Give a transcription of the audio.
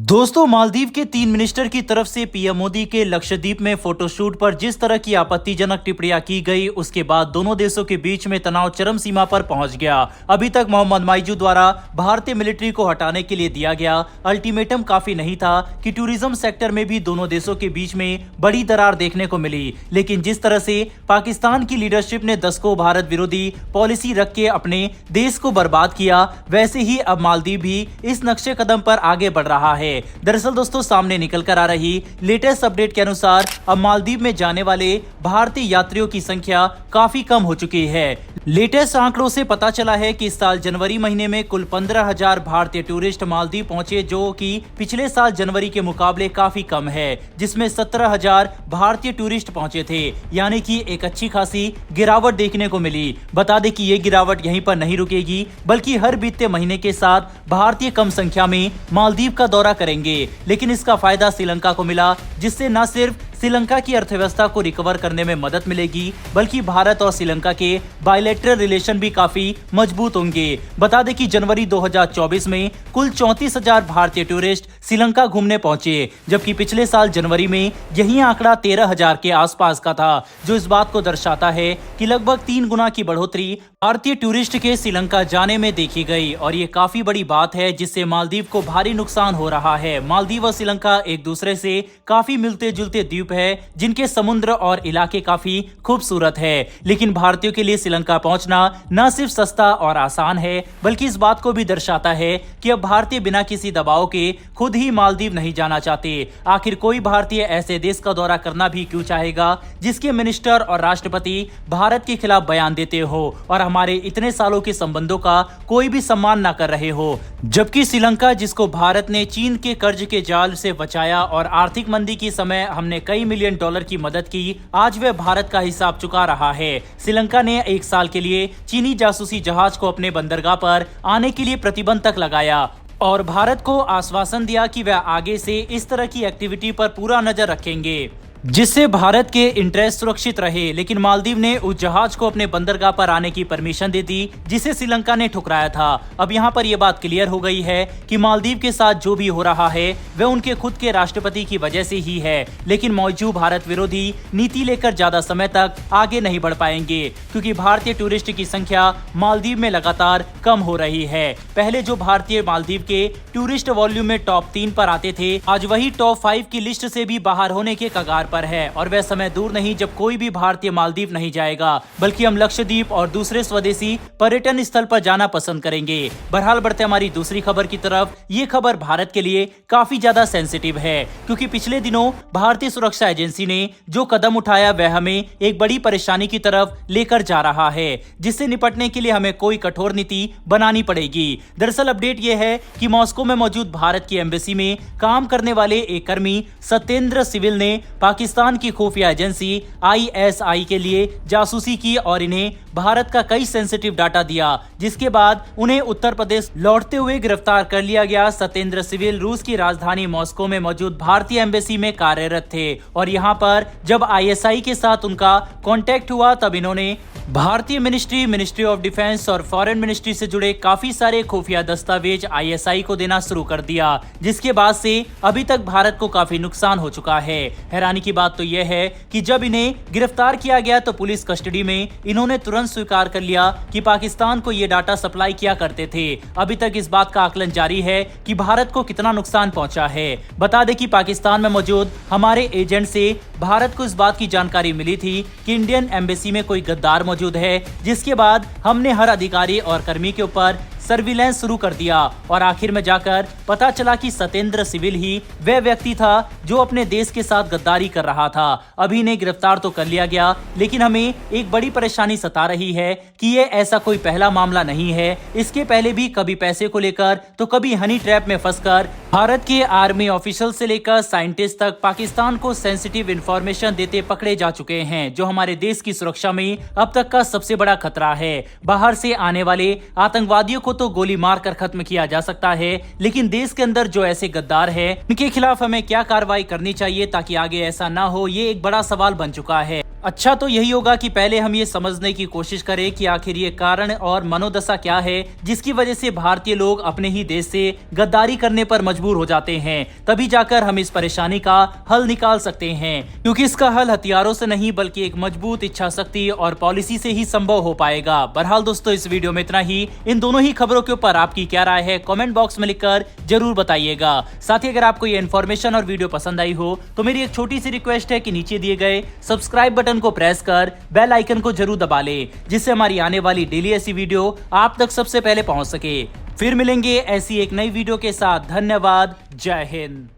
दोस्तों, मालदीव के 3 मिनिस्टर की तरफ से पीएम मोदी के लक्षद्वीप में फोटोशूट पर जिस तरह की आपत्तिजनक टिप्पणियां की गई, उसके बाद दोनों देशों के बीच में तनाव चरम सीमा पर पहुंच गया। अभी तक मोहम्मद माइजू द्वारा भारतीय मिलिट्री को हटाने के लिए दिया गया अल्टीमेटम काफी नहीं था कि टूरिज्म सेक्टर में भी दोनों देशों के बीच में बड़ी दरार देखने को मिली। लेकिन जिस तरह से पाकिस्तान की लीडरशिप ने दशकों भारत विरोधी पॉलिसी रख के अपने देश को बर्बाद किया, वैसे ही अब मालदीव भी इस नक्शे कदम पर आगे बढ़ रहा है। दरअसल दोस्तों, सामने निकल कर आ रही लेटेस्ट अपडेट के अनुसार अब मालदीव में जाने वाले भारतीय यात्रियों की संख्या काफी कम हो चुकी है। लेटेस्ट आंकड़ों से पता चला है कि इस साल जनवरी महीने में कुल 15,000 भारतीय टूरिस्ट मालदीव पहुंचे, जो कि पिछले साल जनवरी के मुकाबले काफी कम है, जिसमें 17,000 भारतीय टूरिस्ट पहुंचे थे, यानी कि एक अच्छी खासी गिरावट देखने को मिली। बता दें कि ये गिरावट यहीं पर नहीं रुकेगी, बल्कि हर बीतते महीने के साथ भारतीय कम संख्या में मालदीव का दौरा करेंगे। लेकिन इसका फायदा श्रीलंका को मिला, जिससे न सिर्फ श्रीलंका की अर्थव्यवस्था को रिकवर करने में मदद मिलेगी, बल्कि भारत और श्रीलंका के बायलैटरल रिलेशन भी काफी मजबूत होंगे। बता दें कि जनवरी 2024 में कुल 34,000 भारतीय टूरिस्ट श्रीलंका घूमने पहुंचे, जबकि पिछले साल जनवरी में यही आंकड़ा 13,000 के आसपास का था, जो इस बात को दर्शाता है कि लगभग 3 गुना की बढ़ोतरी भारतीय टूरिस्ट के श्रीलंका जाने में देखी गई। और ये काफी बड़ी बात है, जिससे मालदीव को भारी नुकसान हो रहा है। मालदीव और श्रीलंका एक दूसरे से काफी मिलते जुलते द्वीप है, जिनके समुद्र और इलाके काफी खूबसूरत है। लेकिन भारतीयों के लिए श्रीलंका पहुंचना न सिर्फ सस्ता और आसान है, बल्कि इस बात को भी दर्शाता है कि अब भारतीय बिना किसी दबाव के खुद ही मालदीव नहीं जाना चाहते। आखिर कोई भारतीय ऐसे देश का दौरा करना भी क्यों चाहेगा जिसके मिनिस्टर और राष्ट्रपति भारत के खिलाफ बयान देते हो और हमारे इतने सालों के संबंधों का कोई भी सम्मान न कर रहे हो। जबकि श्रीलंका, जिसको भारत ने चीन के कर्ज के जाल से बचाया और आर्थिक मंदी के समय हमने कई मिलियन डॉलर की मदद की, आज वह भारत का हिसाब चुका रहा है। श्रीलंका ने 1 साल के लिए चीनी जासूसी जहाज को अपने बंदरगाह पर आने के लिए प्रतिबंध तक लगाया और भारत को आश्वासन दिया कि वह आगे से इस तरह की एक्टिविटी पर पूरा नजर रखेंगे, जिससे भारत के इंटरेस्ट सुरक्षित रहे। लेकिन मालदीव ने उस जहाज को अपने बंदरगाह पर आने की परमिशन दे दी, जिसे श्रीलंका ने ठुकराया था। अब यहाँ पर यह बात क्लियर हो गई है कि मालदीव के साथ जो भी हो रहा है वह उनके खुद के राष्ट्रपति की वजह से ही है। लेकिन मौजूद भारत विरोधी नीति लेकर ज्यादा समय तक आगे नहीं बढ़ पाएंगे, क्योंकि भारतीय टूरिस्ट की संख्या मालदीव में लगातार कम हो रही है। पहले जो भारतीय मालदीव के टूरिस्ट वॉल्यूम में टॉप 3 पर आते थे, आज वही टॉप 5 की लिस्ट से भी बाहर होने के कगार पर है। और वह समय दूर नहीं जब कोई भी भारतीय मालदीव नहीं जाएगा, बल्कि हम लक्षद्वीप और दूसरे स्वदेशी पर्यटन स्थल पर जाना पसंद करेंगे। बहरहाल बढ़ते हमारी दूसरी खबर की तरफ। ये खबर भारत के लिए काफी ज्यादा सेंसिटिव है, क्योंकि पिछले दिनों भारतीय सुरक्षा एजेंसी ने जो कदम उठाया वह हमें एक बड़ी परेशानी की तरफ लेकर जा रहा है, जिससे निपटने के लिए हमें कोई कठोर नीति बनानी पड़ेगी। दरअसल अपडेट यह है कि मॉस्को में मौजूद भारत की एम्बेसी में काम करने वाले एक कर्मी सत्येंद्र सिविल ने पाकिस्तान की खुफिया एजेंसी ISI के लिए जासूसी की और इन्हें भारत का कई सेंसिटिव डाटा दिया, जिसके बाद उन्हें उत्तर प्रदेश लौटते हुए गिरफ्तार कर लिया गया। सत्येंद्र सिविल रूस की राजधानी मॉस्को में मौजूद भारतीय एम्बेसी में कार्यरत थे और यहाँ पर जब ISI के साथ उनका कांटेक्ट हुआ, तब इन्होंने भारतीय मिनिस्ट्री ऑफ डिफेंस और फॉरेन मिनिस्ट्री से जुड़े काफी सारे खुफिया दस्तावेज ISI को देना शुरू कर दिया, जिसके बाद से अभी तक भारत को काफी नुकसान हो चुका है। हैरानी की बात तो यह है कि जब इन्हें गिरफ्तार किया गया तो पुलिस कस्टडी में इन्होंने तुरंत स्वीकार कर लिया कि पाकिस्तान को ये डाटा सप्लाई किया करते थे। अभी तक इस बात का आकलन जारी है कि भारत को कितना नुकसान पहुंचा है। बता दें कि पाकिस्तान में मौजूद हमारे एजेंट से भारत को इस बात की जानकारी मिली थी कि इंडियन एम्बेसी में कोई गद्दार मौजूद है, जिसके बाद हमने हर अधिकारी और कर्मी के ऊपर सर्विलांस शुरू कर दिया और आखिर में जाकर पता चला कि सत्येंद्र सिविल ही वह व्यक्ति था जो अपने देश के साथ गद्दारी कर रहा था। अभी इन्हें गिरफ्तार तो कर लिया गया, लेकिन हमें एक बड़ी परेशानी सता रही है कि ये ऐसा कोई पहला मामला नहीं है। इसके पहले भी कभी पैसे को लेकर तो कभी हनी ट्रैप में फंसकर भारत के आर्मी ऑफिशियल से लेकर साइंटिस्ट तक पाकिस्तान को सेंसिटिव इंफॉर्मेशन देते पकड़े जा चुके हैं, जो हमारे देश की सुरक्षा में अब तक का सबसे बड़ा खतरा है। बाहर से आने वाले आतंकवादियों को तो गोली मारकर खत्म किया जा सकता है, लेकिन देश के अंदर जो ऐसे गद्दार हैं, उनके खिलाफ हमें क्या कार्रवाई करनी चाहिए ताकि आगे ऐसा ना हो, ये एक बड़ा सवाल बन चुका है। अच्छा तो यही होगा कि पहले हम ये समझने की कोशिश करें कि आखिर ये कारण और मनोदशा क्या है जिसकी वजह से भारतीय लोग अपने ही देश से गद्दारी करने पर मजबूर हो जाते हैं। तभी जाकर हम इस परेशानी का हल निकाल सकते हैं, क्योंकि इसका हल हथियारों से नहीं बल्कि एक मजबूत इच्छा शक्ति और पॉलिसी से ही संभव हो पाएगा। बहरहाल दोस्तों, इस वीडियो में इतना ही। इन दोनों ही खबरों के ऊपर आपकी क्या राय है कमेंट बॉक्स में लिखकर जरूर बताइएगा। साथ ही अगर आपको ये इन्फॉर्मेशन और वीडियो पसंद आई हो तो मेरी एक छोटी सी रिक्वेस्ट है कि नीचे दिए गए सब्सक्राइब बटन को प्रेस कर बेल आइकन को जरूर दबा ले, जिससे हमारी आने वाली डेली ऐसी वीडियो आप तक सबसे पहले पहुंच सके। फिर मिलेंगे ऐसी एक नई वीडियो के साथ। धन्यवाद। जय हिंद।